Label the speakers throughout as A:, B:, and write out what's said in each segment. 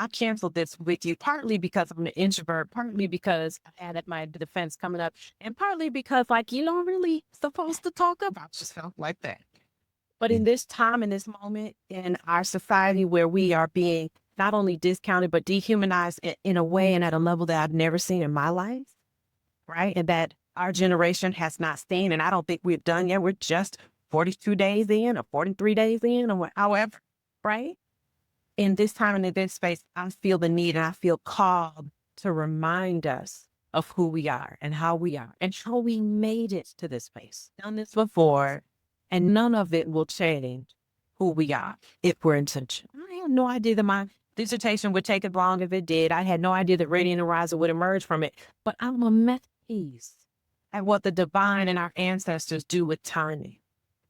A: I canceled this with you, partly because I'm an introvert, partly because I had at my defense coming up, and partly because like you don't really supposed to talk about yourself like that. But in this time, in this moment in our society where we are being not only discounted, but dehumanized in a way and at a level that I've never seen in my life, right? And that our generation has not seen. And I don't think we've done yet. We're just 42 days in or 43 days in or however, right? In this time and in this space, I feel the need and I feel called to remind us of who we are and how we made it to this place. Done this before, and none of it will change who we are if we're intentional. I had no idea that my dissertation would take as long as it did. I had no idea that Radiant and Riser would emerge from it, but I'm amazed at what the divine and our ancestors do with timing.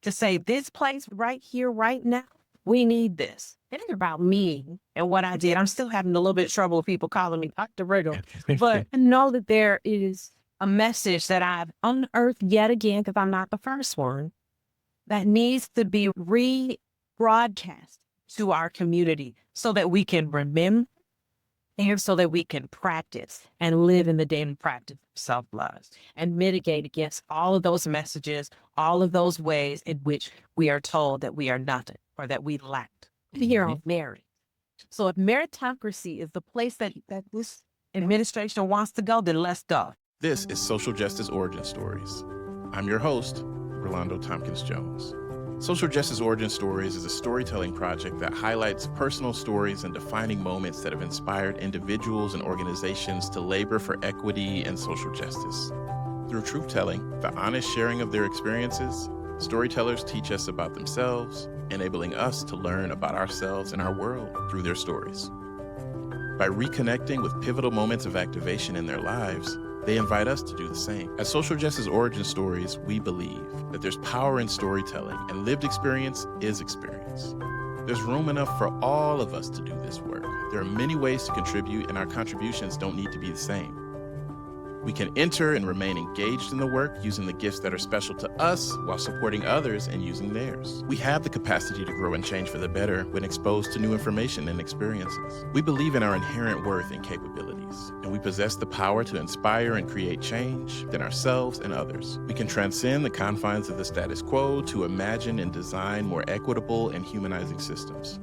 A: To say this place right here, right now, we need this. It ain't about me and what I did. I'm still having a little bit of trouble with people calling me Dr. Brigham, but I know that there is a message that I've unearthed yet again, because I'm not the first one, that needs to be rebroadcast to our community so that we can remember and so that we can practice and live in the daily practice of self-love and mitigate against all of those messages, all of those ways in which we are told that we are nothing or that we lack. Here on merit. So if meritocracy is the place that this administration wants to go, then let's go.
B: This is Social Justice Origin Stories. I'm your host, Rolando Tompkins Jones. Social Justice Origin Stories is a storytelling project that highlights personal stories and defining moments that have inspired individuals and organizations to labor for equity and social justice. Through truth-telling, the honest sharing of their experiences, storytellers teach us about themselves, enabling us to learn about ourselves and our world through their stories. By reconnecting with pivotal moments of activation in their lives, they invite us to do the same. At Social Justice Origin Stories, we believe that there's power in storytelling and lived experience is experience. There's room enough for all of us to do this work. There are many ways to contribute, and our contributions don't need to be the same. We can enter and remain engaged in the work using the gifts that are special to us while supporting others and using theirs. We have the capacity to grow and change for the better when exposed to new information and experiences. We believe in our inherent worth and capabilities, and we possess the power to inspire and create change within ourselves and others. We can transcend the confines of the status quo to imagine and design more equitable and humanizing systems.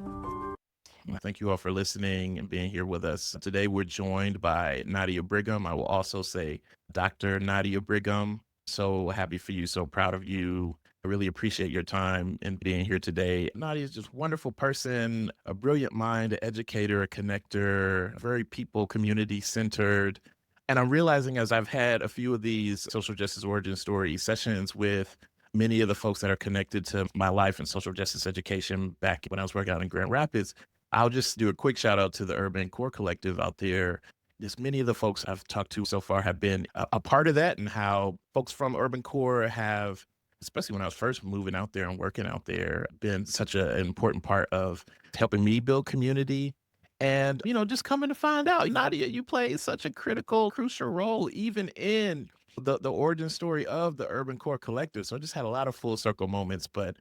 B: Thank you all for listening and being here with us. Today, we're joined by Nadia Brigham. I will also say Dr. Nadia Brigham. So happy for you. So proud of you. I really appreciate your time and being here today. Nadia is just a wonderful person, a brilliant mind, an educator, a connector, very people, community centered. And I'm realizing as I've had a few of these social justice origin story sessions with many of the folks that are connected to my life in social justice education back when I was working out in Grand Rapids, I'll just do a quick shout out to the Urban Core Collective out there. Just many of the folks I've talked to so far have been a part of that, and how folks from Urban Core have, especially when I was first moving out there and working out there, been such an important part of helping me build community. And, just coming to find out, Nadia, you play such a critical, crucial role even in the origin story of the Urban Core Collective. So I just had a lot of full circle moments, but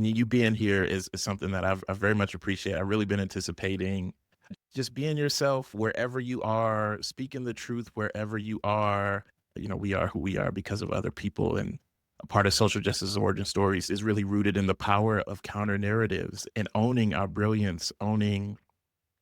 B: you being here is something that I very much appreciate. I've really been anticipating just being yourself wherever you are, speaking the truth wherever you are. We are who we are because of other people. And a part of social justice origin stories is really rooted in the power of counter narratives and owning our brilliance, owning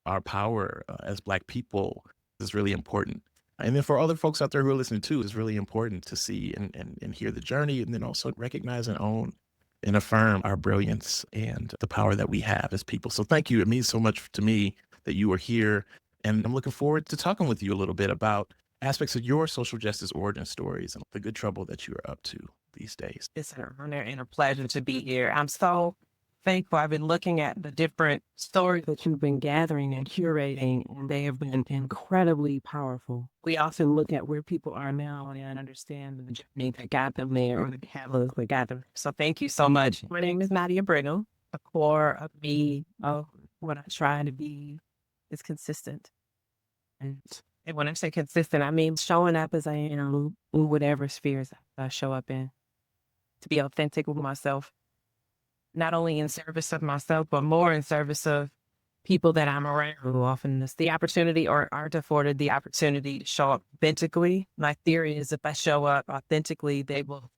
B: our power as Black people is really important. And then for other folks out there who are listening too, it's really important to see and hear the journey, and then also recognize and own and affirm our brilliance and the power that we have as people. So thank you. It means so much to me that you are here. And I'm looking forward to talking with you a little bit about aspects of your social justice origin stories and the good trouble that you are up to these days.
A: It's an honor and a pleasure to be here. I'm so thankful. I've been looking at the different stories that you've been gathering and curating, and they have been incredibly powerful. We often look at where people are now and understand the journey that got them there, or the catalyst that got them. So thank you so much. My name is Nadia Brigham. The core of me, of what I try to be, is consistent. And when I say consistent, I mean showing up as I am in whatever spheres I show up in, to be authentic with myself. Not only in service of myself, but more in service of people that I'm around who often miss the opportunity or aren't afforded the opportunity to show up authentically. My theory is if I show up authentically, they will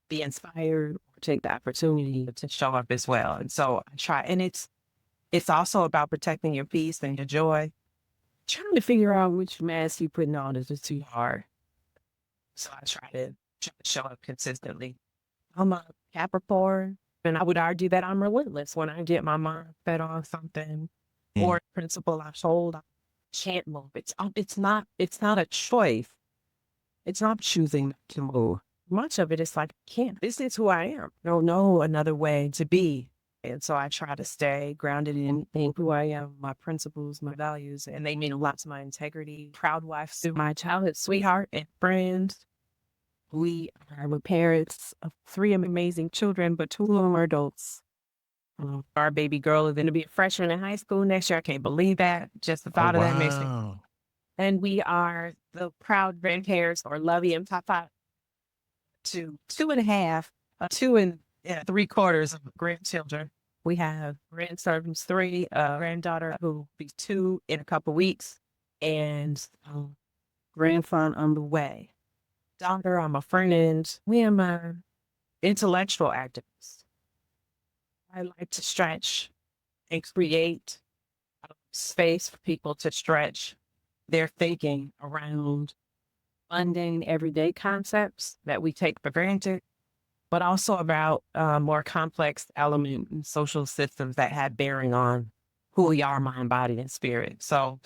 A: be inspired or take the opportunity to show up as well. And so I try, and it's also about protecting your peace and your joy. Trying to figure out which mask you're putting on is just too hard. So I try to show up consistently. I'm a Capricorn, and I would argue that I'm relentless when I get my mind fed on something or principle I hold. I can't move. It's not a choice. It's not choosing to move. Much of it is like, I can't. This is who I am. I don't know another way to be. And so I try to stay grounded in who I am, my principles, my values, and they mean a lot to my integrity. Proud wife to my childhood sweetheart and friends. We are parents of 3 amazing children, but 2 of them are adults. Our baby girl is going to be a freshman in high school next year. I can't believe that. Just the thought of that makes me. And we are the proud grandparents or lovey and papa to 2.5, 2 3/4 of grandchildren. We have grandsons 3, granddaughter who will be 2 in a couple weeks, and grandson on the way. Daughter, I'm a friend. We am an intellectual activist. I like to stretch and create space for people to stretch their thinking around mundane everyday concepts that we take for granted, but also about more complex element and social systems that have bearing on who we are, mind, body, and spirit. So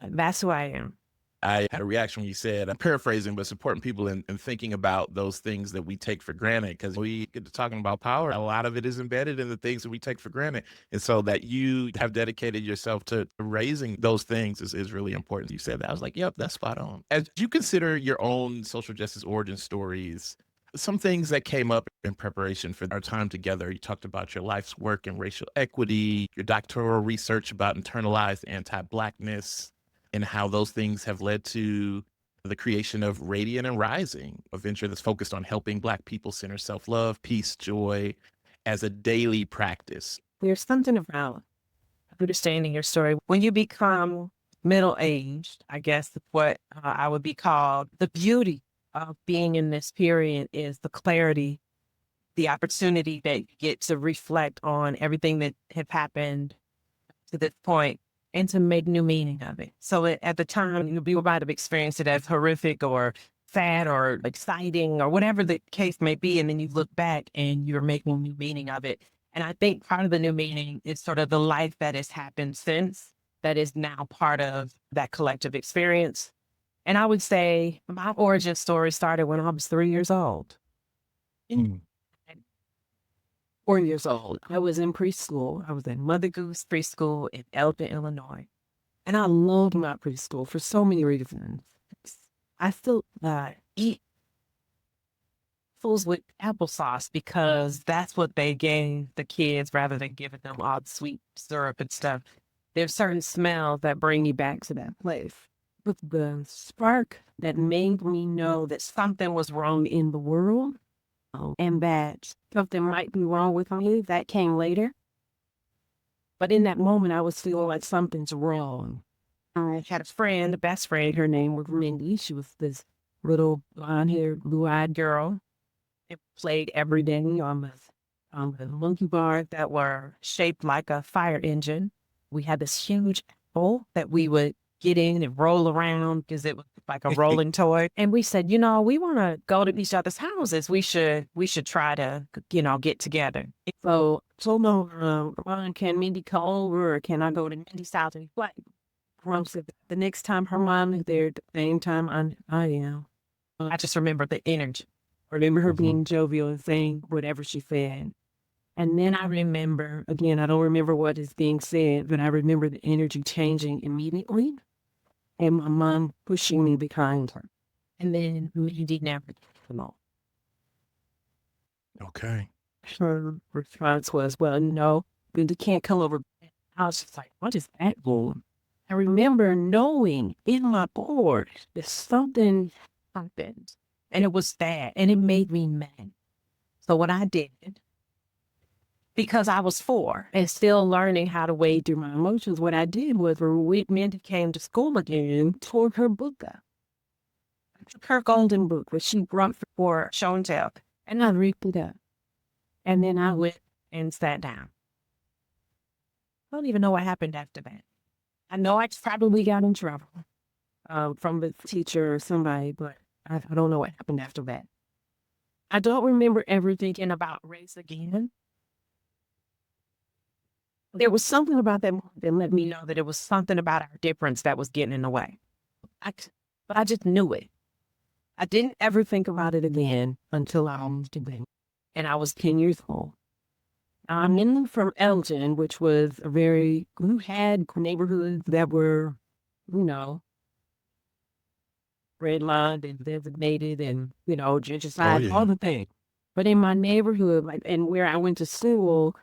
A: that's who I am.
B: I had a reaction when you said, I'm paraphrasing, but supporting people in thinking about those things that we take for granted. Because we get to talking about power, a lot of it is embedded in the things that we take for granted. And so that you have dedicated yourself to raising those things is really important. You said that. I was like, yep, that's spot on. As you consider your own social justice origin stories, some things that came up in preparation for our time together, you talked about your life's work in racial equity, your doctoral research about internalized anti-Blackness, and how those things have led to the creation of Radiant and Rising, a venture that's focused on helping Black people center self-love, peace, joy as a daily practice.
A: There's something about understanding your story. When you become middle-aged, I guess what I would be called, the beauty of being in this period is the clarity, the opportunity that you get to reflect on everything that had happened to this point and to make new meaning of it. So at the time, you might have experienced it as horrific or sad or exciting or whatever the case may be. And then you look back and you're making new meaning of it. And I think part of the new meaning is sort of the life that has happened since that is now part of that collective experience. And I would say my origin story started when I was 3 years old. 4 years old. I was in preschool. I was in Mother Goose Preschool in Elton, Illinois. And I loved my preschool for so many reasons. I still eat fools with applesauce because that's what they gave the kids rather than giving them all the sweet syrup and stuff. There's certain smells that bring you back to that place. But the spark that made me know that something was wrong in the world and that something might be wrong with me, that came later. But in that moment, I was feeling like something's wrong. I had a friend, a best friend, her name was Mindy. She was this little blonde-haired, blue-eyed girl. It played every day on the monkey bars that were shaped like a fire engine. We had this huge apple that we would get in and roll around because it was like a rolling toy. And we said, we want to go to each other's houses. We should try to, get together. So Ron, can Mindy come over or can I go to Mindy's house? And he's like, the next time her mom is there, at the same time I am. I just remember the energy. I remember her being jovial and saying whatever she said. And then I remember, again, I don't remember what is being said, but I remember the energy changing immediately and my mom pushing me behind her. And then Mindy never came on.
B: Okay.
A: Her response was, well, no, Mindy can't come over. I was just like, what is that going? I remember knowing in my board that something happened. And it was that. And it made me mad. So what I did because I was 4 and still learning how to wade through my emotions. What I did was when Mindy came to school again, tore her book up. I took her golden book, which she brought for show and tell, and I ripped it up. And then I went and sat down. I don't even know what happened after that. I know I probably got in trouble from the teacher or somebody, but I don't know what happened after that. I don't remember ever thinking about race again. There was something about that moment that let me know that it was something about our difference that was getting in the way. But I just knew it. I didn't ever think about it again until I moved to Benton, and I was 10 years old. I'm in from Elgin, which was we had neighborhoods that were, redlined and designated and, gentrified, all the things. But in my neighborhood, and where I went to school,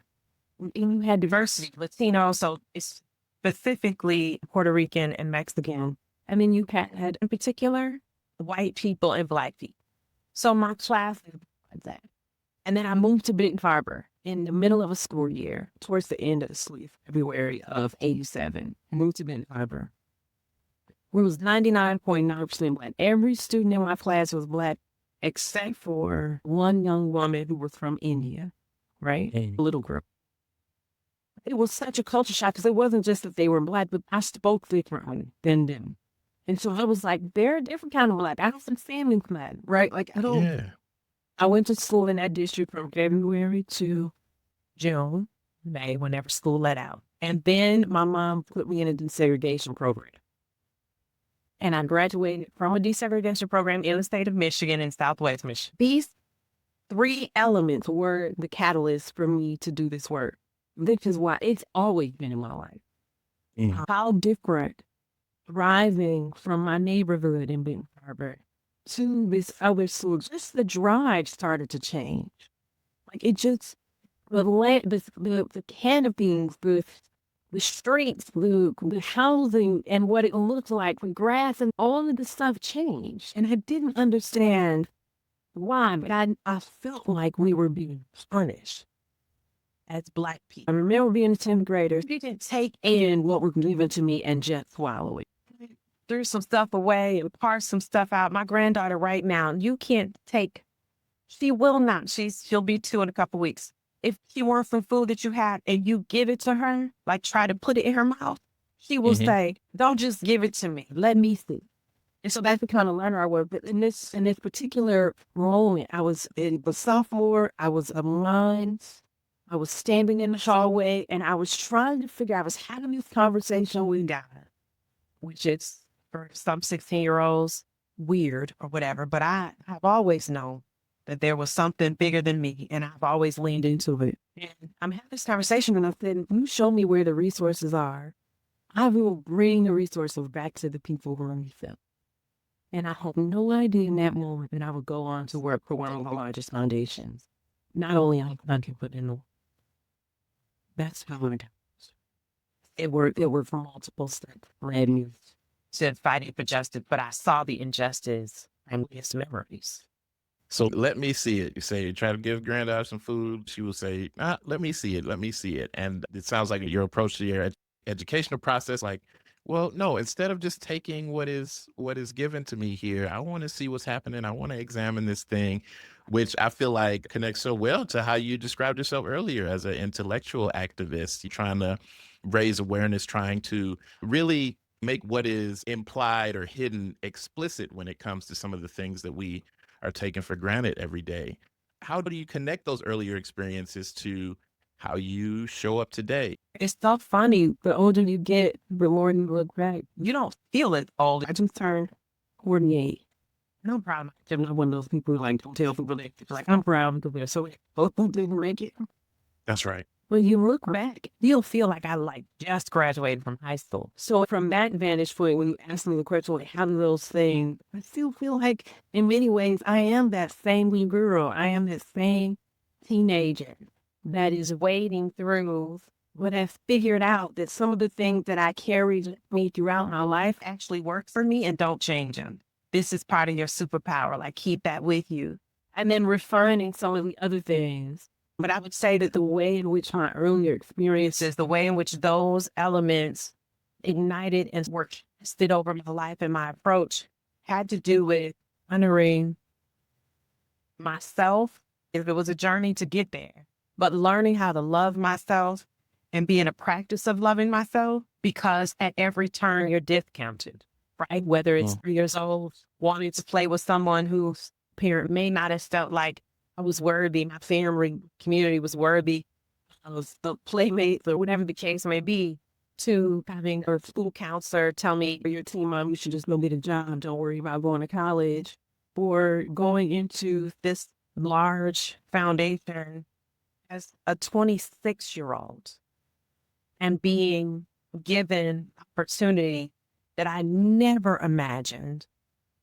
A: you had diversity, Latino, so it's specifically Puerto Rican and Mexican. And then you had, in particular, white people and Black people. So my class was like that. And then I moved to Benton Harbor in the middle of a school year, towards the end of the school, February of 87. Moved to Benton Harbor, where it was 99.9% Black. Every student in my class was Black, except for one young woman who was from India, right? A little girl. It was such a culture shock because it wasn't just that they were Black, but I spoke differently than them. And so I was like, they're a different kind of Black. I don't understand them Black, right? I went to school in that district from February to June, May, whenever school let out. And then my mom put me in a desegregation program. And I graduated from a desegregation program in the state of Michigan and Southwest Michigan. These 3 elements were the catalyst for me to do this work. This is why it's always been in my life. How different thriving from my neighborhood in Benton Harbor to this other school, just the drive started to change. It just, the canopies, the streets, the housing, and what it looked like, the grass, and all of the stuff changed. And I didn't understand why, but I felt like we were being punished as Black people. I remember being a 10th grader. They didn't take in what was given to me and just swallow it. Threw some stuff away and parsed some stuff out. My granddaughter right now, you can't take, she will not. She'll be 2 in a couple weeks. If she wants some food that you had and you give it to her, try to put it in her mouth, she will say, don't just give it to me. Let me see. And so that's the kind of learner I was. But in this particular moment, I was a sophomore, I was a mind, I was standing in the hallway, and I was trying to figure out, I was having this conversation with God, which is, for some 16-year-olds, weird or whatever, but I've always known that there was something bigger than me, and I've always leaned into it. And I'm having this conversation, and I said, you show me where the resources are, I will bring the resources back to the people who need them. And I had no idea in that moment that I would go on to work for one of the largest foundations, not only in the country, but in the world. That's how it worked from multiple steps, led me to fighting for justice, but I saw the injustice and its memories.
B: So let me see it. You say you try to give granddaughter some food. She will say, let me see it. Let me see it. And it sounds like your approach to your educational process, well, no, instead of just taking what is given to me here, I want to see what's happening. I want to examine this thing, which I feel like connects so well to how you described yourself earlier as an intellectual activist. You're trying to raise awareness, trying to really make what is implied or hidden explicit when it comes to some of the things that we are taken for granted every day. How do you connect those earlier experiences to how you show up today?
A: It's so funny. The older you get, the more you look back. You don't feel it old. I just turned 48. No problem. I'm not one of those people who don't tell people that. I'm proud because they're so both didn't make it.
B: That's right.
A: When you look back, you'll feel like I just graduated from high school. So from that vantage point, when you ask me the question, how do those things, I still feel like in many ways, I am that same little girl. I am that same teenager that is wading through, but has figured out that some of the things that I carried with me throughout my life actually work for me and don't change them. This is part of your superpower. Keep that with you. And then refining some of the other things But I would say that the way in which my earlier experiences, the way in which those elements ignited and were tested over my life and my approach had to do with honoring myself. If it was a journey to get there, but learning how to love myself and be in a practice of loving myself, because at every turn you're discounted, right? Whether it's 3 years old, wanting to play with someone whose parent may not have felt like I was worthy, my family community was worthy of the playmates or whatever the case may be, to having a school counselor tell me, your teen mom, you should just go get a job. Don't worry about going to college. Or going into this large foundation as a 26-year-old and being given opportunity that I never imagined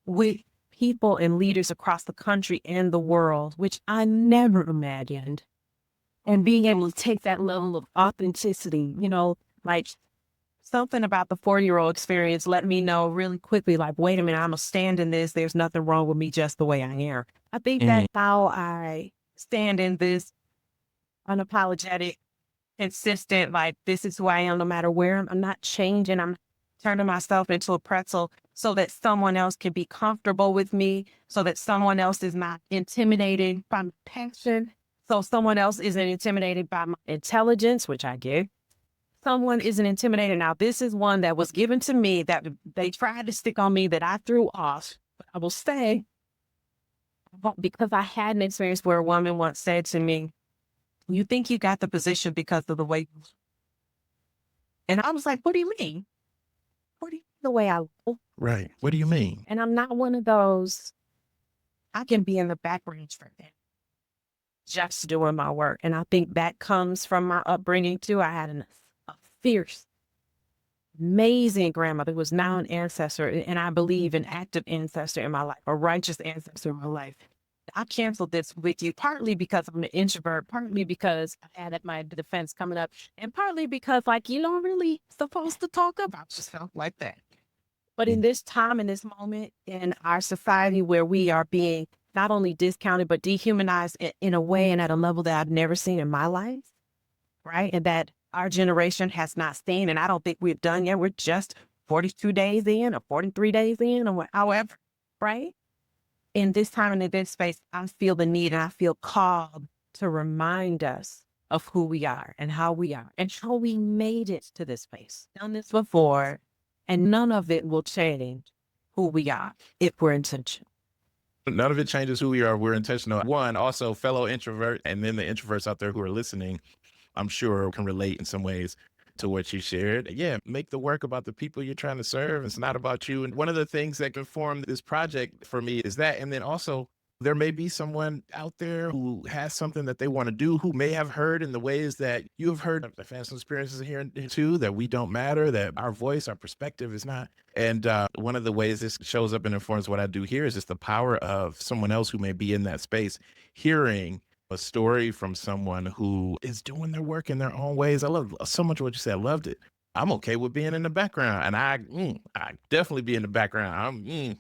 A: with people and leaders across the country and the world, which I never imagined. And being able to take that level of authenticity, like something about the 40-year-old experience let me know really quickly, like, wait a minute, I'm going to stand in this. There's nothing wrong with me just the way I am. I think that's how I stand in this unapologetic, consistent, like, this is who I am no matter where. I'm not changing. I'm turning myself into a pretzel so that someone else can be comfortable with me, so that someone else is not intimidated by my passion, so someone else isn't intimidated by my intelligence, which I get. Someone isn't intimidated. Now, this is one that was given to me that they tried to stick on me that I threw off. But I will say, because I had an experience where a woman once said to me, you think you got the position because of the way you look. And I was like, what do you mean? What do you mean the way I look?
B: Right. What do you mean?
A: And I'm not one of those, I can be in the back range for them, just doing my work. And I think that comes from my upbringing too. I had a fierce, amazing grandmother who was now an ancestor, and I believe an active ancestor in my life, a righteous ancestor in my life. I canceled this with you partly because I'm an introvert, partly because I had my defense coming up, and partly because, like, you don't really supposed to talk about yourself like that. But in this time, in this moment, in our society where we are being not only discounted, but dehumanized in a way and at a level that I've never seen in my life, right? And that our generation has not seen, and I don't think we've done yet. We're just 42 days in or 43 days in or however, right? In this time and in this space, I feel the need and I feel called to remind us of who we are and how we are and how we made it to this space. Done this before, and none of it will change who we are if we're intentional.
B: None of it changes who we are. We're intentional. One, also fellow introvert, and then the introverts out there who are listening, I'm sure can relate in some ways to what you shared. Yeah, make the work about the people you're trying to serve. It's not about you. And one of the things that can form this project for me is that. And then also, there may be someone out there who has something that they want to do, who may have heard in the ways that you have heard. I've had some experiences here too, that we don't matter, that our voice, our perspective is not. And one of the ways this shows up and informs what I do here is just the power of someone else who may be in that space, hearing a story from someone who is doing their work in their own ways. I love so much what you said. I loved it. I'm okay with being in the background, and I definitely be in the background. I'm,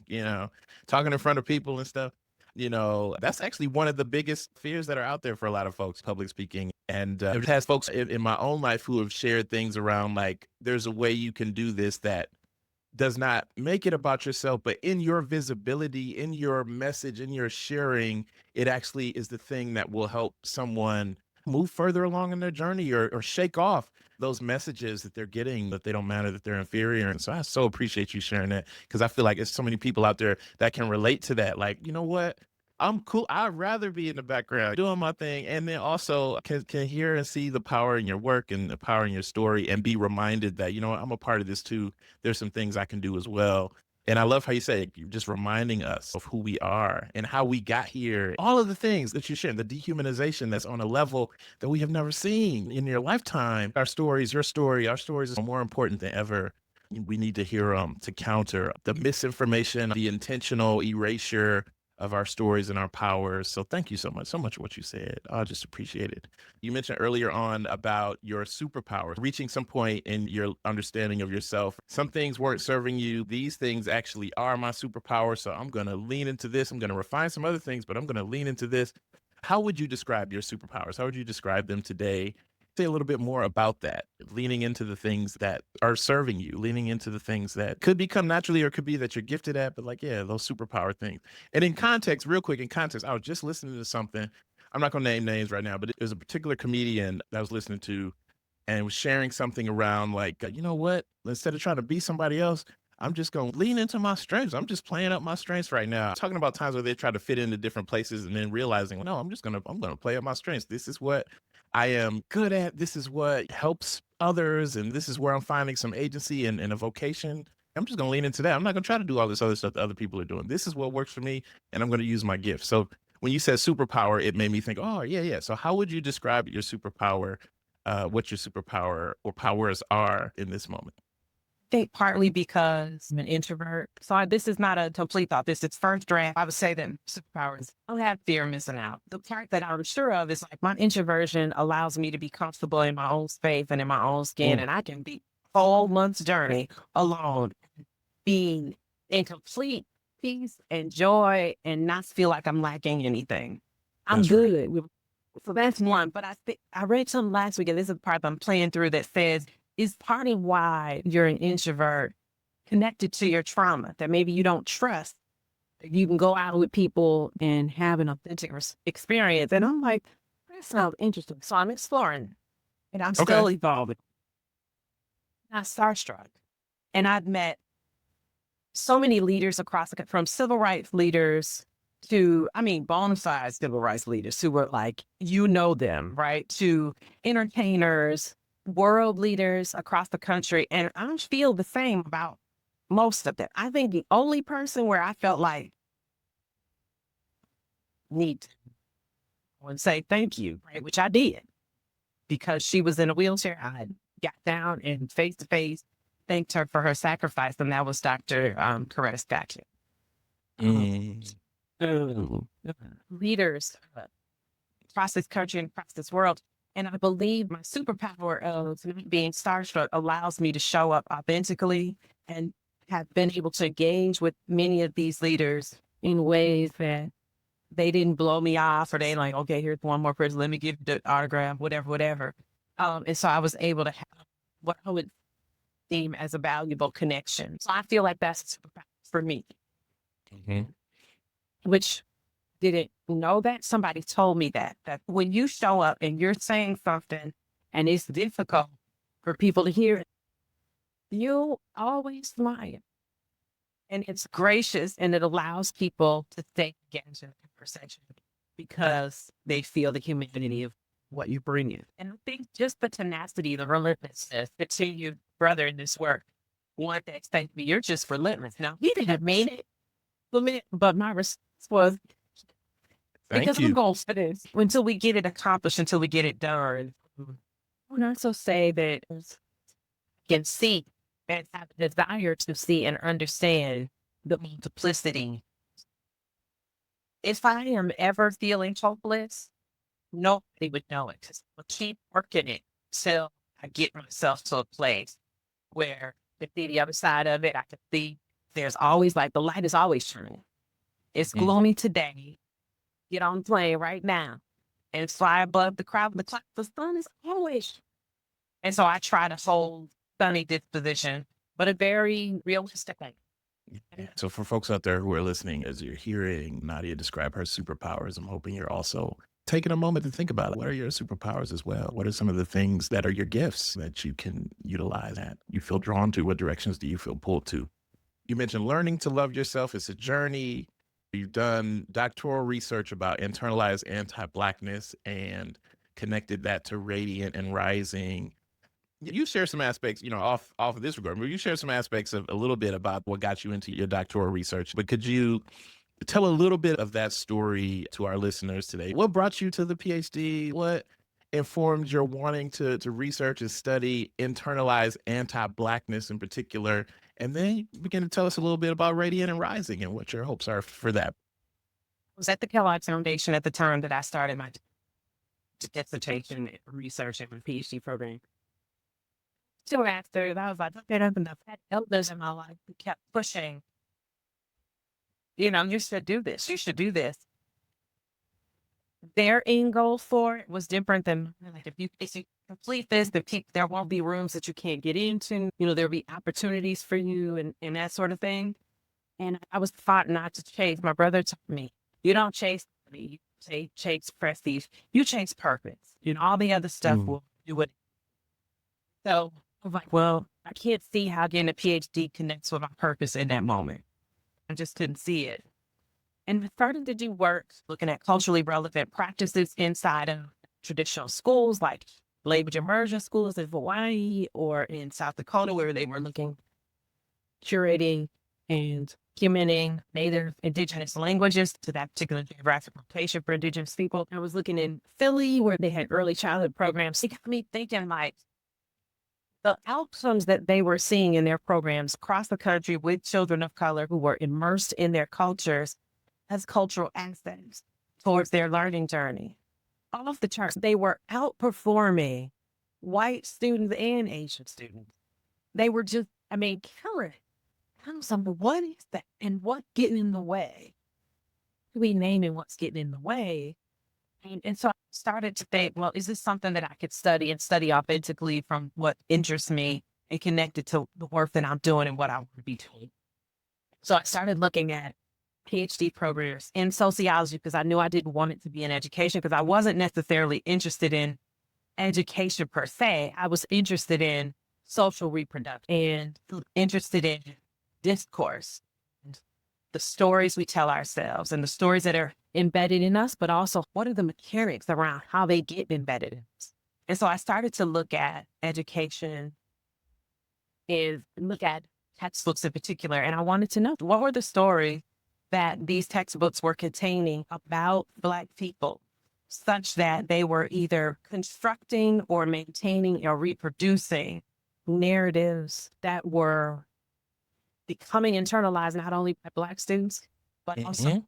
B: talking in front of people and stuff. That's actually one of the biggest fears that are out there for a lot of folks, public speaking. And it has folks in my own life who have shared things around, like, there's a way you can do this that does not make it about yourself, but in your visibility, in your message, in your sharing, it actually is the thing that will help someone move further along in their journey, or shake off those messages that they're getting, that they don't matter, that they're inferior. And so I so appreciate you sharing that, because I feel like there's so many people out there that can relate to that. Like, you know what? I'm cool. I'd rather be in the background doing my thing, and then also can hear and see the power in your work and the power in your story, and be reminded that, I'm a part of this too. There's some things I can do as well. And I love how you say you're just reminding us of who we are and how we got here. All of the things that you're sharing, the dehumanization that's on a level that we have never seen in your lifetime. Our stories, your story, our stories are more important than ever. We need to hear them to counter the misinformation, the intentional erasure of our stories and our powers. So thank you so much for what you said. I just appreciate it. You mentioned earlier on about your superpowers, reaching some point in your understanding of yourself. Some things weren't serving you. These things actually are my superpower. So I'm going to lean into this. I'm going to refine some other things, but I'm going to lean into this. How would you describe your superpowers? How would you describe them today? Say a little bit more about that, leaning into the things that are serving you, leaning into the things that could become naturally or could be that you're gifted at, but like, yeah, those superpower things. And in context, real quick, in context, I was just listening to something. I'm not going to name names right now, but there's a particular comedian that I was listening to and was sharing something around like, you know what? Instead of trying to be somebody else, I'm just going to lean into my strengths. I'm just playing up my strengths right now. Talking about times where they try to fit into different places and then realizing, well, no, I'm going to play up my strengths. This is what I am good at. This is what helps others. And this is where I'm finding some agency and a vocation. I'm just going to lean into that. I'm not going to try to do all this other stuff that other people are doing. This is what works for me. And I'm going to use my gift. So when you said superpower, it made me think, oh, yeah, yeah. So how would you describe your superpower? What your superpower or powers are in this moment?
A: I think partly because I'm an introvert. So this is not a complete thought. This is first draft. I would say that superpowers, I don't have fear of missing out. The part that I'm sure of is like my introversion allows me to be comfortable in my own space and in my own skin.
B: Mm.
A: And I can be a whole month's journey alone, being in complete peace and joy and not feel like I'm lacking anything. I'm
B: That's right.
A: good. So that's one. But I read something last week, and this is the part that I'm playing through that says, is part of why you're an introvert connected to your trauma that maybe you don't trust. You can go out with people and have an authentic experience. And I'm like, that sounds interesting. So I'm exploring and I'm
B: Okay.
A: still evolving. I'm starstruck. And I've met so many leaders across the from civil rights leaders to, bona fide civil rights leaders who were like, them, right? To entertainers, world leaders across the country. And I don't feel the same about most of them. I think the only person where I felt like need to say thank you, right? Which I did because she was in a wheelchair. I got down and face to face thanked her for her sacrifice. And that was Dr. Coretta Scott. Leaders across this country and across this world. And I believe my superpower of being starstruck allows me to show up authentically and have been able to engage with many of these leaders in ways that they didn't blow me off or they like, okay, here's one more person. Let me give the autograph, whatever. And so I was able to have what I would deem as a valuable connection. So I feel like that's a superpower for me. Which didn't know that. Somebody told me that when you show up and you're saying something and it's difficult for people to hear it, you always smile. And it's gracious and it allows people to take advantage of the conversation because they feel the humanity of what you bring in. And I think just the tenacity, the relentlessness, continue, brother, in this work. One that thank me, you're just relentless. Now, he didn't have made it, but my response was, because I'm going for this until we get it accomplished, until we get it done. I would also say that I can see and have a desire to see and understand the multiplicity. If I am ever feeling hopeless, nobody would know it. I'll keep working it till I get myself to a place where I see the other side of it. I can see there's always like the light is always shining. It's gloomy today. Get on the plane right now and fly above the crowd. The sun is always. And so I try to hold sunny disposition, but a very realistic thing.
B: So for folks out there who are listening, as you're hearing Nadia describe her superpowers, I'm hoping you're also taking a moment to think about it. What are your superpowers as well? What are some of the things that are your gifts that you can utilize, that you feel drawn to? What directions do you feel pulled to? You mentioned learning to love yourself. It's a journey. You've done doctoral research about internalized anti-Blackness and connected that to radiant and rising. You share some aspects, off of this regard. You share some aspects of a little bit about what got you into your doctoral research, but could you tell a little bit of that story to our listeners today? What brought you to the PhD? What informed your wanting to research and study internalized anti-Blackness in particular? And then begin to tell us a little bit about Radiant and Rising and what your hopes are for that.
A: I was at the Kellogg Foundation at the time that I started my dissertation research and my PhD program. Soon after, I was like, okay, I've enough elders in my life who kept pushing. You should do this. You should do this. their end goal for it was different than like if you complete this, there won't be rooms that you can't get into. There'll be opportunities for you and that sort of thing. And I was taught not to chase. My brother taught me, you don't chase money, you chase prestige, you chase purpose. All the other stuff will do it. So I was like, well, I can't see how getting a PhD connects with my purpose in that moment. I just couldn't see it. And we started to do work looking at culturally relevant practices inside of traditional schools, like language immersion schools in Hawaii or in South Dakota, where they were looking, curating and documenting native indigenous languages to that particular geographic location for indigenous people. I was looking in Philly, where they had early childhood programs. It got me thinking, like, the outcomes that they were seeing in their programs across the country with children of color who were immersed in their cultures as cultural assets towards their learning journey. Off the charts, they were outperforming white students and Asian students. They were just, killing. What is that? And what's getting in the way? We naming what's getting in the way. And so I started to think, well, is this something that I could study and study authentically from what interests me and connect it to the work that I'm doing and what I want to be doing? So I started looking at PhD programs in sociology because I knew I didn't want it to be in education, because I wasn't necessarily interested in education per se. I was interested in social reproduction and interested in discourse, and the stories we tell ourselves and the stories that are embedded in us, but also what are the mechanics around how they get embedded in us. And so I started to look at education and look at textbooks in particular. And I wanted to know, what were the stories that these textbooks were containing about Black people, such that they were either constructing or maintaining or reproducing narratives that were becoming internalized not only by Black students, but also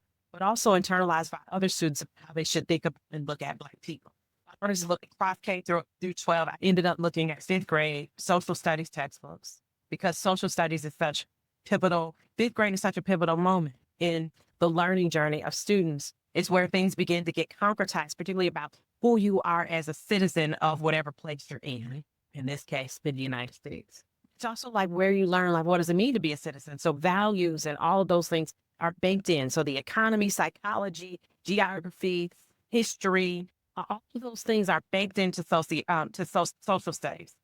A: internalized by other students of how they should think of and look at Black people. I first looked at cross K through 12. I ended up looking at fifth grade social studies textbooks, because social studies is such pivotal. Fifth grade is such a pivotal moment in the learning journey of students. It's where things begin to get concretized, particularly about who you are as a citizen of whatever place you're in this case, the United States. It's also like where you learn, like, what does it mean to be a citizen? So values and all of those things are baked in. So the economy, psychology, geography, history, all of those things are baked into social studies.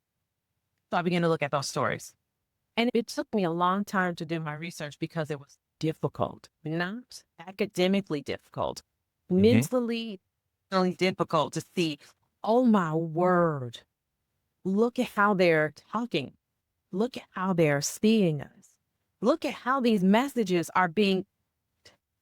A: So I began to look at those stories. And it took me a long time to do my research because it was difficult, not academically difficult, mentally really difficult to see, oh my word, look at how they're talking. Look at how they're seeing us. Look at how these messages are being,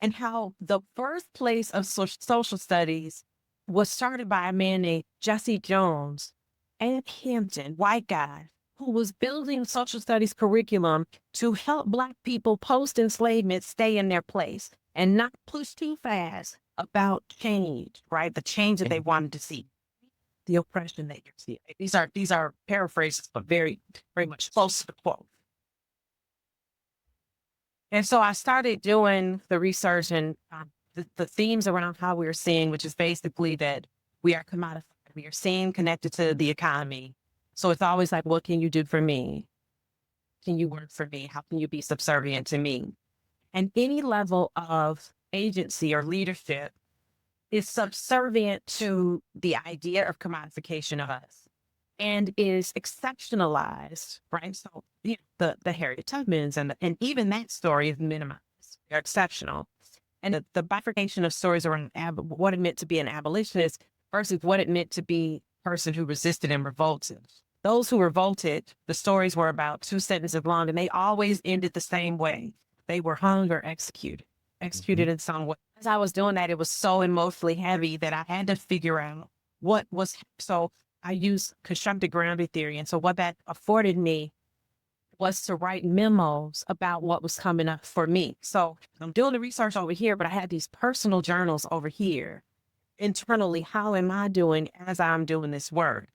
A: and how the birthplace of social studies was started by a man named Jesse Jones and Hampton, white guy, who was building social studies curriculum to help Black people post-enslavement stay in their place and not push too fast about change, right? The change that they wanted to see. The oppression that you're seeing. These are paraphrases, but very, very much close to the quote. And so I started doing the research and the themes around how we are seeing, which is basically that we are commodified. We are seen connected to the economy. So it's always like, what can you do for me? Can you work for me? How can you be subservient to me? And any level of agency or leadership is subservient to the idea of commodification of us and is exceptionalized, right? So the Harriet Tubmans and even that story is minimized. They're exceptional. And the bifurcation of stories around what it meant to be an abolitionist versus what it meant to be a person who resisted and revolted. Those who revolted, the stories were about 2 sentences long, and they always ended the same way. They were hung or executed in some way. As I was doing that, it was so emotionally heavy that I had to figure out what was. So I used constructed grounding theory. And so what that afforded me was to write memos about what was coming up for me. So I'm doing the research over here, but I had these personal journals over here. Internally, how am I doing as I'm doing this work?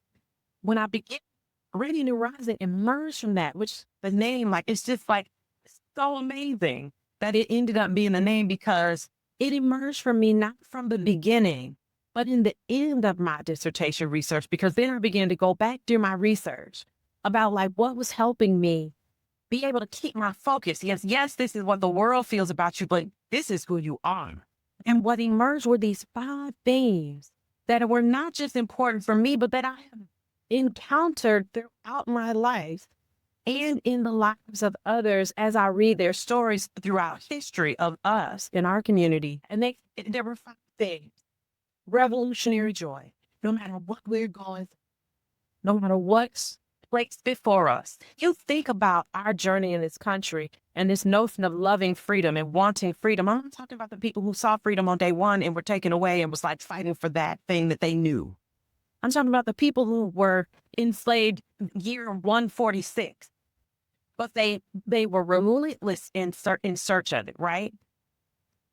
A: When I begin Ready to Rise and emerge from that, which the name, like, it's just like so amazing that it ended up being the name, because it emerged from me, not from the beginning, But in the end of my dissertation research, because then I began to go back through my research about like what was helping me be able to keep my focus. Yes, this is what the world feels about you, but this is who you are. And what emerged were these 5 themes that were not just important for me, but that I have encountered throughout my life and in the lives of others as I read their stories throughout history of us in our community. And there were 5 things. Revolutionary joy. No matter what we're going through, no matter what's placed before us. You think about our journey in this country and this notion of loving freedom and wanting freedom. I'm not talking about the people who saw freedom on day one and were taken away and was like fighting for that thing that they knew. I'm talking about the people who were enslaved year 146, but they were relentless in search of it, right?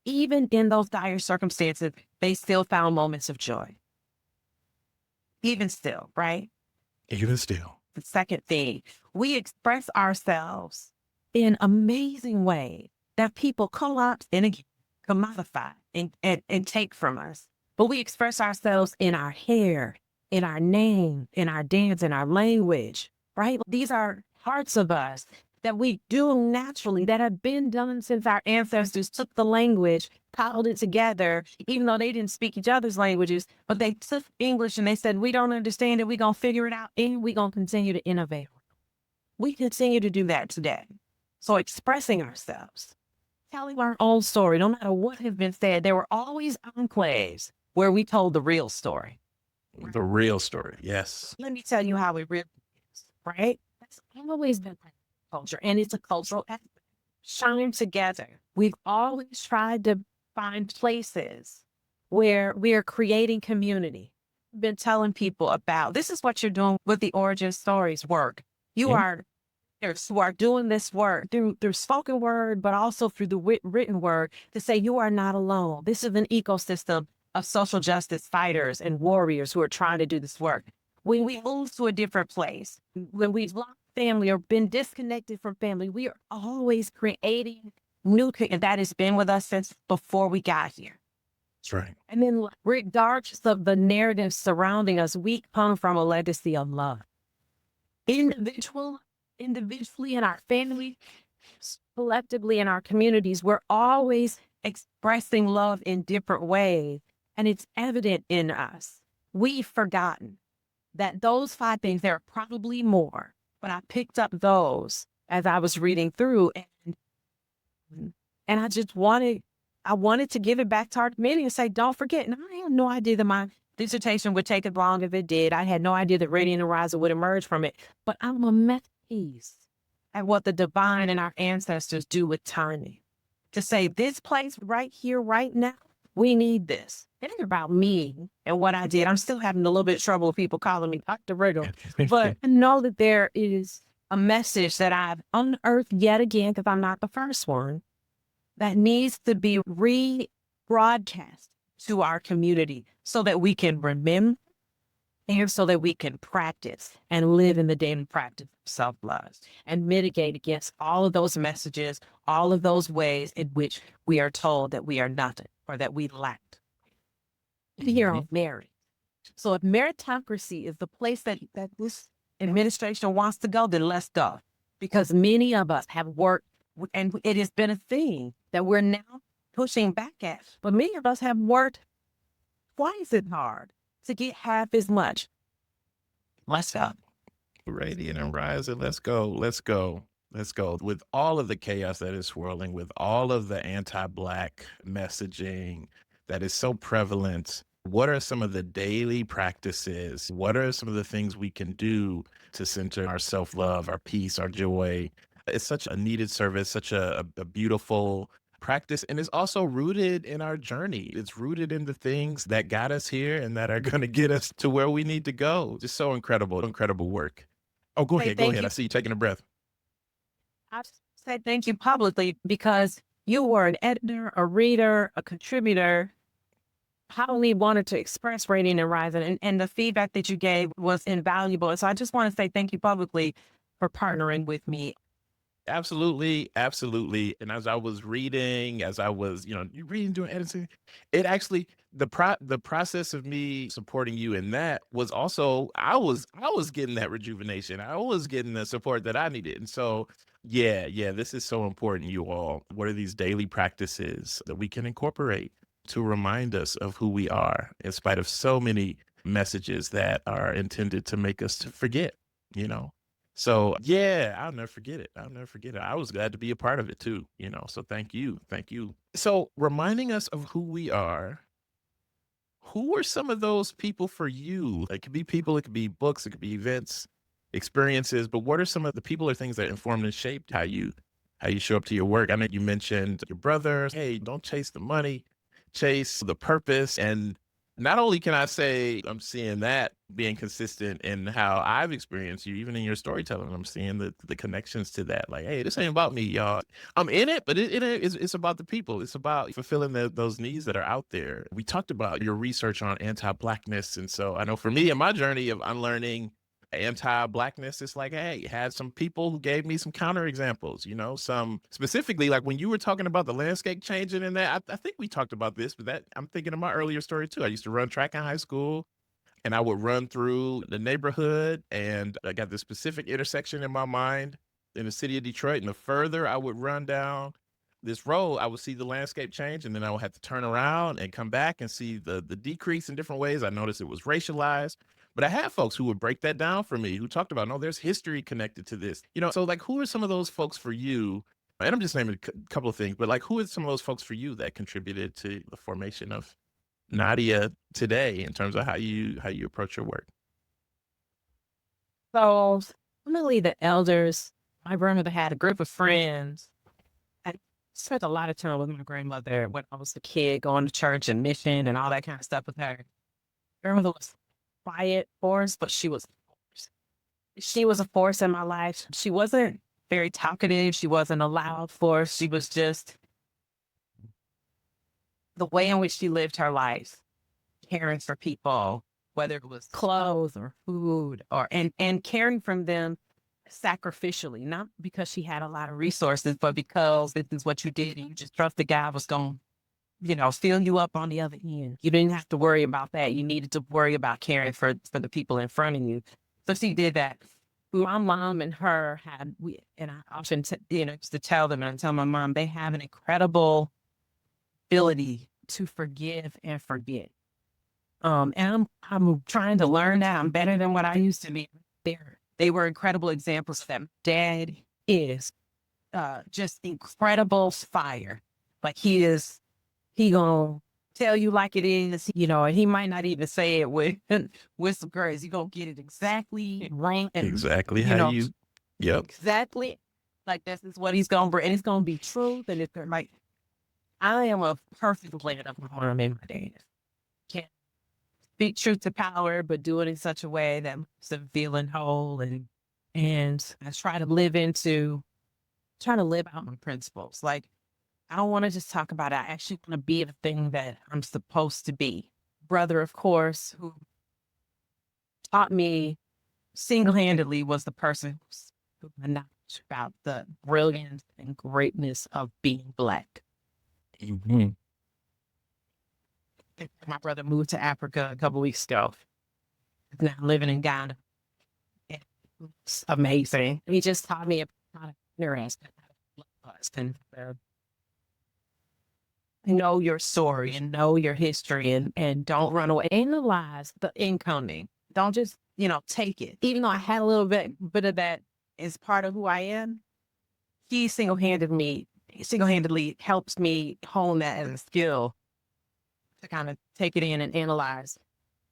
A: Even in those dire circumstances, they still found moments of joy. Even still, right?
B: Even still.
A: The second thing, we express ourselves in amazing ways that people co-opt and again, commodify and take from us. But we express ourselves in our hair, in our name, in our dance, in our language, right? These are parts of us that we do naturally, that have been done since our ancestors took the language, cobbled it together, even though they didn't speak each other's languages, but they took English and they said, we don't understand it, we're going to figure it out, and we're going to continue to innovate. We continue to do that today. So expressing ourselves, telling our own story, no matter what has been said, there were always enclaves where we told the real story.
B: The real story, yes.
A: Let me tell you how it really is, right? That's always been culture, and it's a cultural aspect. Shine together. We've always tried to find places where we are creating community. I've been telling people about this is what you're doing with the origin stories work. You are who are doing this work through spoken word, but also through the written word to say you are not alone. This is an ecosystem of social justice fighters and warriors who are trying to do this work. When we move to a different place, when we've lost family or been disconnected from family, we are always creating new, and that has been with us since before we got here.
B: That's right.
A: And then regardless of the narrative surrounding us, we come from a legacy of love. Individually in our family, collectively in our communities, we're always expressing love in different ways, and it's evident in us. We've forgotten that those 5 things, there are probably more, but I picked up those as I was reading through, and I just wanted to give it back to our community and say, don't forget. And I had no idea that my dissertation would take as long as it did. I had no idea that Radiant and Rising would emerge from it, but I'm amazed at what the divine and our ancestors do with timing. To say this place right here, right now, we need this. It ain't about me and what I did. I'm still having a little bit of trouble with people calling me Dr. Brigham. But I know that there is a message that I've unearthed yet again, because I'm not the first one, that needs to be rebroadcast to our community so that we can remember and so that we can practice and live in the daily practice of self-love and mitigate against all of those messages, all of those ways in which we are told that we are nothing or that we lack. Here on merit. So if meritocracy is the place that this administration wants to go, then let's go. Because many of us have worked, and it has been a thing that we're now pushing back at. But many of us have worked twice as hard to get half as much. Let's go.
B: Radiant and rising. Let's go. Let's go. Let's go. With all of the chaos that is swirling, with all of the anti-Black messaging that is so prevalent, what are some of the daily practices? What are some of the things we can do to center our self-love, our peace, our joy? It's such a needed service, such a beautiful practice, and it's also rooted in our journey. It's rooted in the things that got us here and that are going to get us to where we need to go. Just so incredible work. Oh, go ahead. I see you taking a breath.
A: I said thank you publicly because you were an editor, a reader, a contributor. Probably wanted to express Radiant and Rising, and the feedback that you gave was invaluable. And so I just want to say thank you publicly for partnering with me.
B: Absolutely, absolutely. And as I was reading, as I was, you reading, doing editing, it actually the process of me supporting you in that was also I was getting that rejuvenation. I was getting the support that I needed. And so yeah, this is so important, you all. What are these daily practices that we can incorporate to remind us of who we are in spite of so many messages that are intended to make us to forget, you know? So yeah, I'll never forget it. I'll never forget it. I was glad to be a part of it too, So thank you. Thank you. So reminding us of who we are, who are some of those people for you? It could be people, it could be books, it could be events, experiences, but what are some of the people or things that informed and shaped how you show up to your work? I know you mentioned your brothers. Hey, don't chase the money, chase the purpose. And not only can I say I'm seeing that being consistent in how I've experienced you, even in your storytelling, I'm seeing the connections to that. Like, hey, this ain't about me, y'all. I'm in it, but it's about the people. It's about fulfilling those needs that are out there. We talked about your research on anti-Blackness. And so I know for me in my journey of unlearning anti-Blackness, it's like, hey, had some people who gave me some counterexamples, some specifically like when you were talking about the landscape changing and that, I think we talked about this, but that I'm thinking of my earlier story too. I used to run track in high school and I would run through the neighborhood and I got this specific intersection in my mind in the city of Detroit. And the further I would run down this road, I would see the landscape change and then I would have to turn around and come back and see the decrease in different ways. I noticed it was racialized. But I had folks who would break that down for me, who talked about, no, there's history connected to this. So like, who are some of those folks for you? And I'm just naming a couple of things, but like, who are some of those folks for you that contributed to the formation of Nadia today in terms of how you approach your work?
A: So ultimately the elders, my grandmother had a group of friends. I spent a lot of time with my grandmother when I was a kid, going to church and mission and all that kind of stuff with her. Grandmother was quiet force, but she was a force. She was a force in my life. She wasn't very talkative. She wasn't a loud force. She was just the way in which she lived her life, caring for people, whether it was clothes or food and caring from them sacrificially, not because she had a lot of resources, but because this is what you did and you just trusted God was going fill you up on the other end. You didn't have to worry about that. You needed to worry about caring for the people in front of you. So she did that. My mom and her and I often, used to tell them, and I tell my mom, they have an incredible ability to forgive and forget. And I'm trying to learn that. I'm better than what I used to be. They were incredible examples of that. Dad is just incredible fire. Like he gonna tell you like it is, and he might not even say it with some grace. He gonna get it exactly right. And,
B: Exactly how you, yep.
A: exactly like this is what he's gonna bring. And it's gonna be truth. And it's like, I am a perfect blend of my mom and my dad. Can't speak truth to power, but do it in such a way that makes them feeling whole. And I try to live out my principles. Like, I don't want to just talk about it. I actually want to be the thing that I'm supposed to be. Brother, of course, who taught me single-handedly was the person who announced about the brilliance and greatness of being Black.
B: Mm-hmm.
A: My brother moved to Africa a couple weeks ago. He's now living in Ghana. It's amazing. He just taught me how to interact and know your story and know your history and don't run away. Analyze the incoming. Don't just, take it. Even though I had a little bit of that as part of who I am, he single-handedly helps me hone that as a skill to kind of take it in and analyze.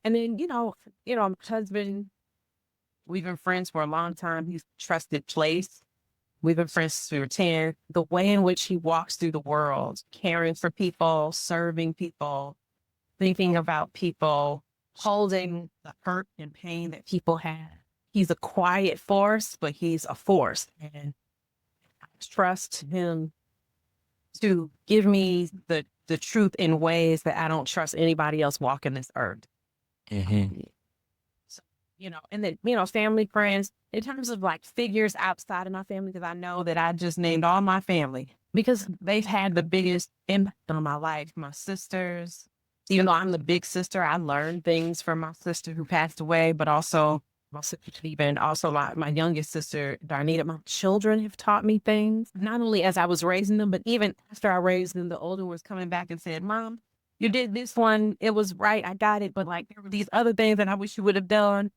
A: And then, my husband, we've been friends for a long time. He's a trusted place. We've been friends since we were 10. The way in which he walks through the world, caring for people, serving people, thinking about people, holding the hurt and pain that people have. He's a quiet force, but he's a force. And I trust him to give me the truth in ways that I don't trust anybody else walking this earth.
B: Mm-hmm.
A: So and then, family, friends, in terms of like figures outside of my family, because I know that I just named all my family because they've had the biggest impact on my life. My sisters, even though I'm the big sister, I learned things from my sister who passed away, but also my sister, even also my youngest sister, Darnita. My children have taught me things, not only as I was raising them, but even after I raised them, the older was coming back and said, Mom, you did this one. It was right. I got it. But like there were these other things that I wish you would have done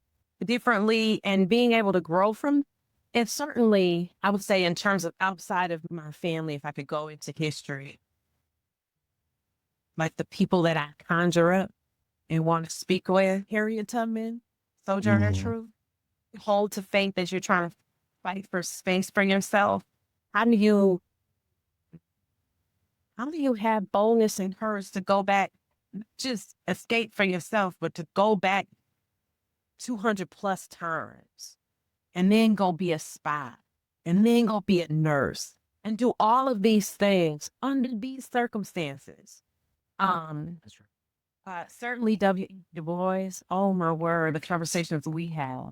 A: differently, and being able to grow from it. Certainly, I would say in terms of outside of my family, if I could go into history, like the people that I conjure up and want to speak with, Harriet Tubman, Sojourner Truth, hold to faith that you're trying to fight for space for yourself. How do you have boldness and courage to go back, just escape for yourself, but to go back 200 plus times and then go be a spy and then go be a nurse and do all of these things under these circumstances?
C: That's true.
A: Certainly W.E. Du Bois. Oh my word, the conversations we have.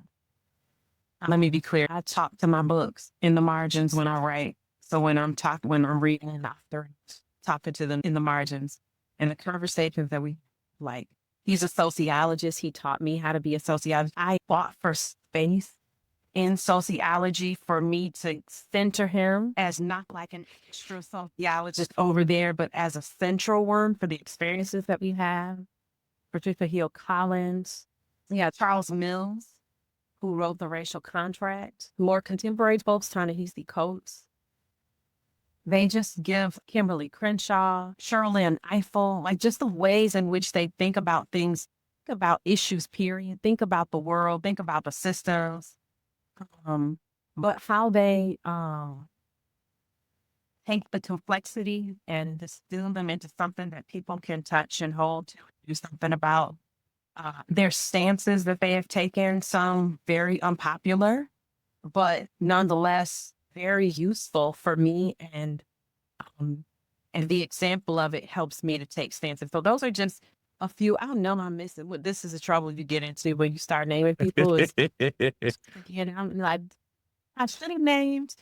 A: Let me be clear. I talk to my books in the margins when I write. So when I'm reading an author, talking to them in the margins, and the conversations that we like. He's a sociologist. He taught me how to be a sociologist. I fought for space in sociology for me to center him as not like an extra sociologist over there, but as a central one for the experiences that we have. Patricia Hill Collins. Yeah, Charles Mills, who wrote The Racial Contract. More contemporary folks, Ta-Nehisi Coates. They just give Kimberly Crenshaw, Shirley Eiffel, like just the ways in which they think about things, think about issues, period. Think about the world, think about the systems. But how they take the complexity and distill them into something that people can touch and hold, to do something about. Their stances that they have taken, some very unpopular, but nonetheless very useful for me, and the example of it helps me to take stances. So those are just a few. I don't know, I'm missing. This is the trouble you get into when you start naming people. Is I'm like, I should have named,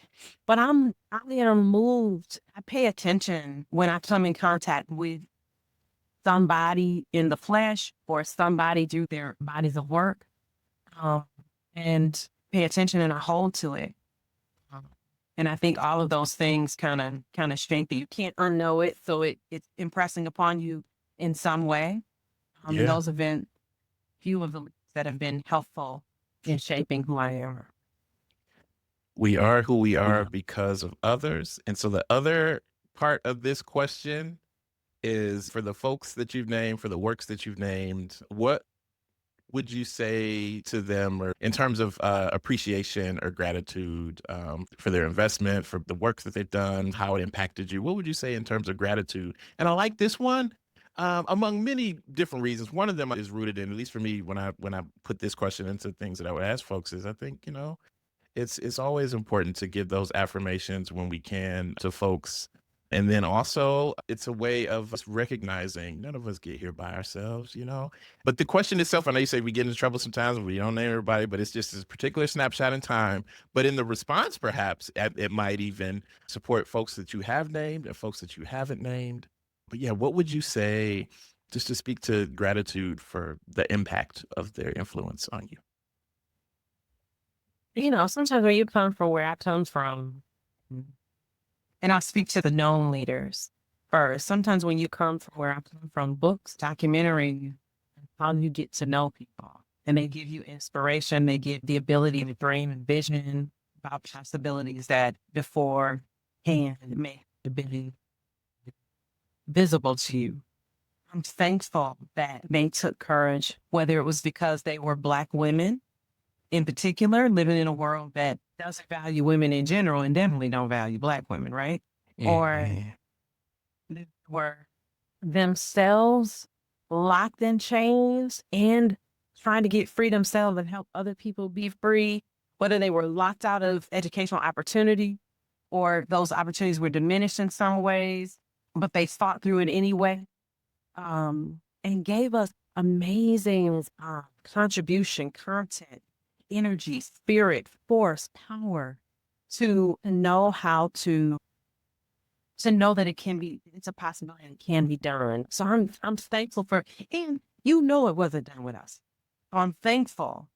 A: but I'm moved. I pay attention when I come in contact with somebody in the flesh or somebody through their bodies of work, and pay attention and I hold to it. And I think all of those things kind of shape it. You can't unknow it, so it's impressing upon you in some way. And those have been few of them that have been helpful in shaping who I am.
B: We are who we are because of others. And so the other part of this question is, for the folks that you've named, for the works that you've named, what would you say to them, or in terms of appreciation or gratitude for their investment, for the work that they've done, how it impacted you? What would you say in terms of gratitude? And I like this one among many different reasons. One of them is rooted in, at least for me, when I put this question into things that I would ask folks, is I think, it's always important to give those affirmations when we can to folks. And then also, it's a way of us recognizing none of us get here by ourselves, But the question itself, I know you say we get into trouble sometimes when we don't name everybody, but it's just this particular snapshot in time. But in the response, perhaps, it might even support folks that you have named and folks that you haven't named. But yeah, what would you say, just to speak to gratitude for the impact of their influence on you?
A: Sometimes when you come from where I come from, and I'll speak to the known leaders first. Sometimes when you come from where I come from, books, documentary, how you get to know people, and they give you inspiration. They give the ability to dream and vision about possibilities that beforehand may have been visible to you. I'm thankful that they took courage, whether it was because they were Black women in particular, living in a world that doesn't value women in general and definitely don't value Black women, right? Or they were themselves locked in chains and trying to get free themselves and help other people be free, whether they were locked out of educational opportunity or those opportunities were diminished in some ways, but they fought through it anyway, and gave us amazing contribution, content, energy, spirit, force, power to know how to know that it can be, it's a possibility and it can be done. So I'm thankful for, and you know it wasn't done with us. So I'm thankful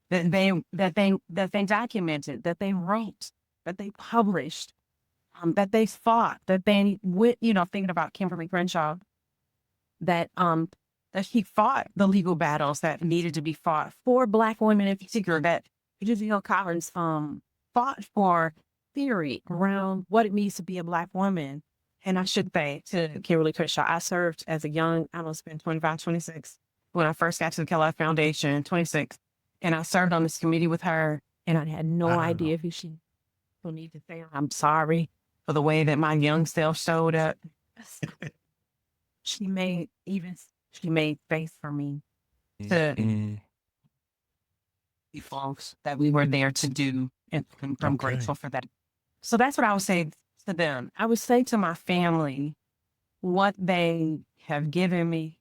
A: that they documented, that they wrote, that they published, that they fought, that they went, thinking about Kimberly Crenshaw, that she fought the legal battles that needed to be fought for Black women in particular, that Eugene Collins fought for theory around what it means to be a Black woman. And I should say to Kimberly Crenshaw, I served as a young, I must have been 25, 26, when I first got to the Kellogg Foundation, 26. And I served on this committee with her, and I had no idea who she will need to say, I'm sorry for the way that my young self showed up. She made space for me to be folks that we were there to do. And I'm grateful for that. So that's what I would say to them. I would say to my family, what they have given me,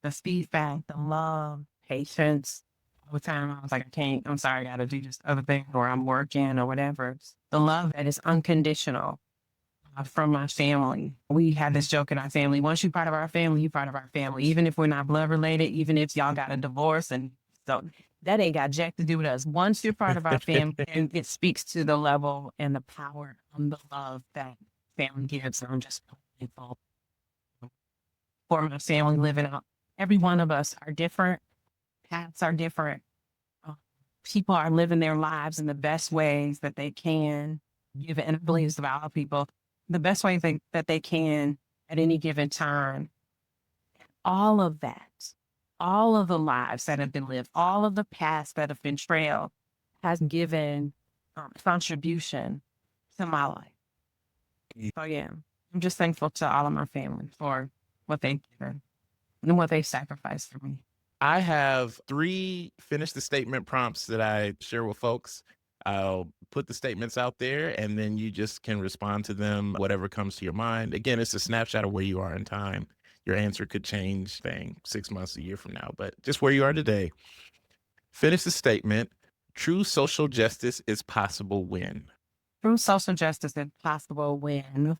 A: the feedback, the love, patience. All the time I was like, I'm sorry, I got to do this other thing, or I'm working or whatever. The love that is unconditional from my family. We have this joke in our family. Once you're part of our family, you're part of our family. Even if we're not blood related, even if y'all got a divorce, and so that ain't got jack to do with us. Once you're part of our family, and it speaks to the level and the power and the love that family gives. And I'm just grateful for my family living out. Every one of us are different. Paths are different. People are living their lives in the best ways that they can. And I believe it's about all people. The best way that they can at any given time. All of that, all of the lives that have been lived, all of the paths that have been trailed has given contribution to my life. So yeah, I'm just thankful to all of my family for what they've given and what they sacrificed for me.
B: I have 3 finish the statement prompts that I share with folks. I'll put the statements out there, and then you just can respond to them, whatever comes to your mind. Again, it's a snapshot of where you are in time. Your answer could change 6 months, a year from now, but just where you are today. Finish the statement. True social justice is possible when?
A: True social justice is possible when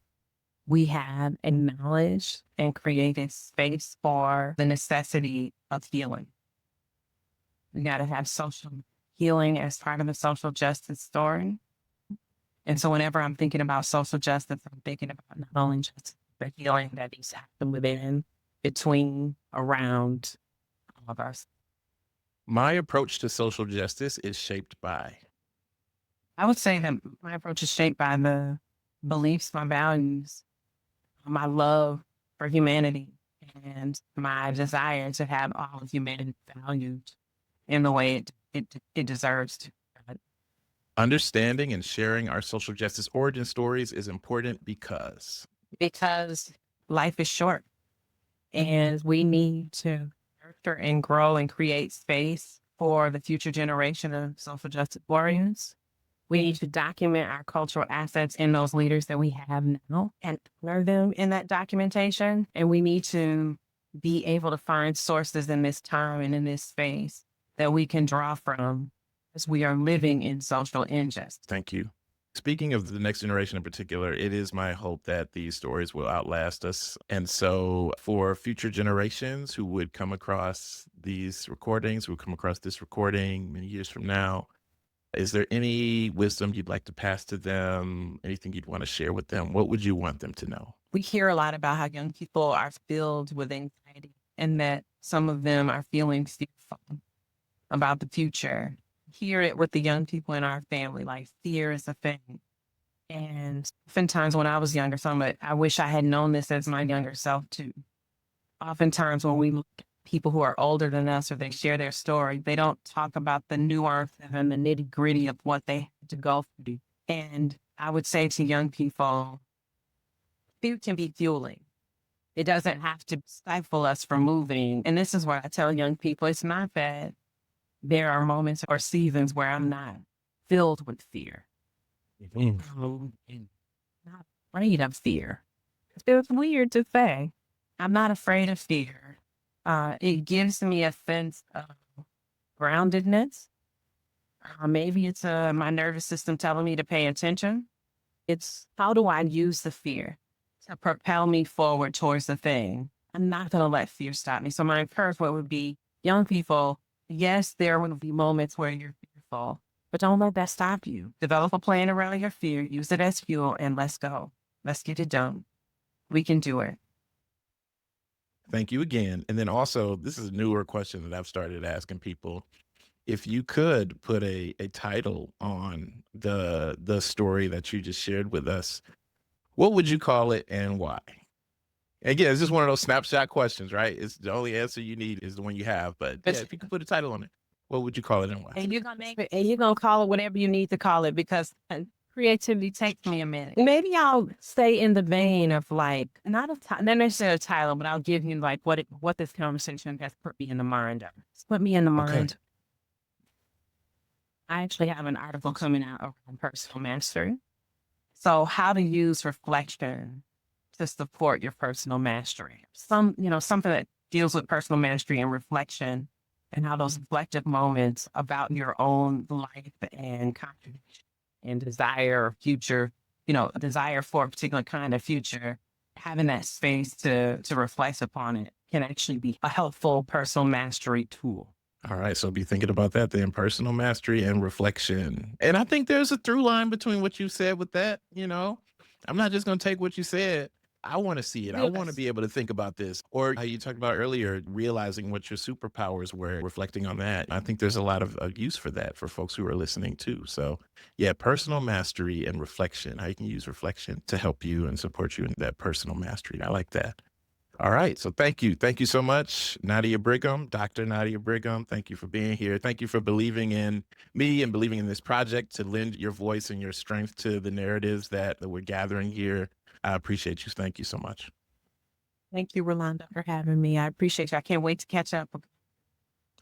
A: we have acknowledged and created space for the necessity of healing. We got to have social healing as part of the social justice story. And so whenever I'm thinking about social justice, I'm thinking about not only just the healing that needs to happen within, between, around all of us.
B: My approach to social justice is shaped by?
A: I would say that my approach is shaped by the beliefs, my values, my love for humanity, and my desire to have all of humanity valued in the way it deserves to.
B: Understanding and sharing our social justice origin stories is important because
A: life is short, and we need to nurture and grow and create space for the future generation of social justice warriors. We need to document our cultural assets in those leaders that we have now and honor them in that documentation. And we need to be able to find sources in this time and in this space that we can draw from as we are living in social injustice.
B: Thank you. Speaking of the next generation in particular, it is my hope that these stories will outlast us. And so for future generations who would come across these recordings, who would come across this recording many years from now, is there any wisdom you'd like to pass to them? Anything you'd want to share with them? What would you want them to know?
A: We hear a lot about how young people are filled with anxiety and that some of them are feeling fearful about the future. Hear it with the young people in our family, like fear is a thing. And oftentimes when I was younger, I wish I had known this as my younger self too. Oftentimes when we look at people who are older than us or they share their story, they don't talk about the nuance and the nitty gritty of what they had to go through. And I would say to young people, fear can be fueling. It doesn't have to stifle us from moving. And this is what I tell young people. It's not that there are moments or seasons where I'm not filled with fear. I'm not afraid of fear. It feels weird to say. I'm not afraid of fear. It gives me a sense of groundedness. Maybe it's my nervous system telling me to pay attention. It's how do I use the fear to propel me forward towards the thing? I'm not going to let fear stop me. So my encouragement would be young people, yes, there will be moments where you're fearful, but don't let that stop you. Develop a plan around your fear, use it as fuel, and let's go. Let's get it done. We can do it.
B: Thank you again. And then also, this is a newer question that I've started asking people. If you could put a title on the story that you just shared with us, what would you call it and why? Again, it's just one of those snapshot questions, right? It's the only answer you need is the one you have. But yeah, if you could put a title on it, what would you call it and why?
A: And you're gonna call it whatever you need to call it, because creativity takes me a minute. Maybe I'll stay in the vein of like not necessarily a title, but I'll give you like what this conversation has put me in the mind of. It's put me in the mind. I actually have an article coming out on personal mastery. So how to use reflection to support your personal mastery. Something that deals with personal mastery and reflection, and how those reflective moments about your own life and contribution and desire or future, desire for a particular kind of future, having that space to reflect upon it can actually be a helpful personal mastery tool.
B: All right. So be thinking about that then, personal mastery and reflection. And I think there's a through line between what you said with that. I'm not just going to take what you said. I want to see it. I want to be able to think about this. Or how you talked about earlier, realizing what your superpowers were, reflecting on that. I think there's a lot of use for that for folks who are listening too. So yeah, personal mastery and reflection, how you can use reflection to help you and support you in that personal mastery. I like that. All right. So thank you. Thank you so much, Nadia Brigham, Dr. Nadia Brigham. Thank you for being here. Thank you for believing in me and believing in this project to lend your voice and your strength to the narratives that we're gathering here. I appreciate you. Thank you so much.
A: Thank you, Rolanda, for having me. I appreciate you. I can't wait to catch up.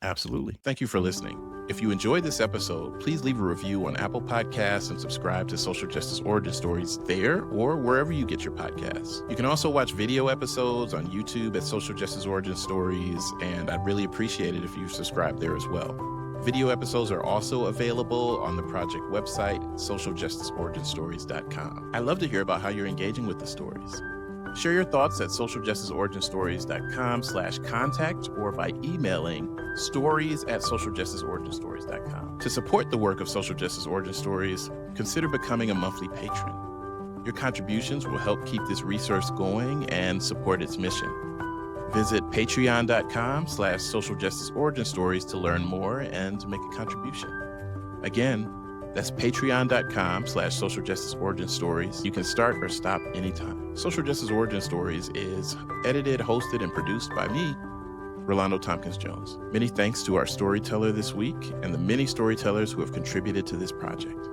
B: Absolutely. Thank you for listening. If you enjoyed this episode, please leave a review on Apple Podcasts and subscribe to Social Justice Origin Stories there or wherever you get your podcasts. You can also watch video episodes on YouTube at Social Justice Origin Stories, and I'd really appreciate it if you subscribe there as well. Video episodes are also available on the project website, socialjusticeoriginstories.com. I'd love to hear about how you're engaging with the stories. Share your thoughts at socialjusticeoriginstories.com/contact or by emailing stories@socialjusticeoriginstories.com. To support the work of Social Justice Origin Stories, consider becoming a monthly patron. Your contributions will help keep this resource going and support its mission. Visit patreon.com/socialjusticeoriginstories to learn more and to make a contribution. Again, that's patreon.com/socialjusticeoriginstories. You can start or stop anytime. Social Justice Origin Stories is edited, hosted, and produced by me, Rolando Tompkins Jones. Many thanks to our storyteller this week and the many storytellers who have contributed to this project.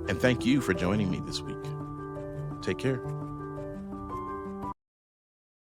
B: And thank you for joining me this week. Take care.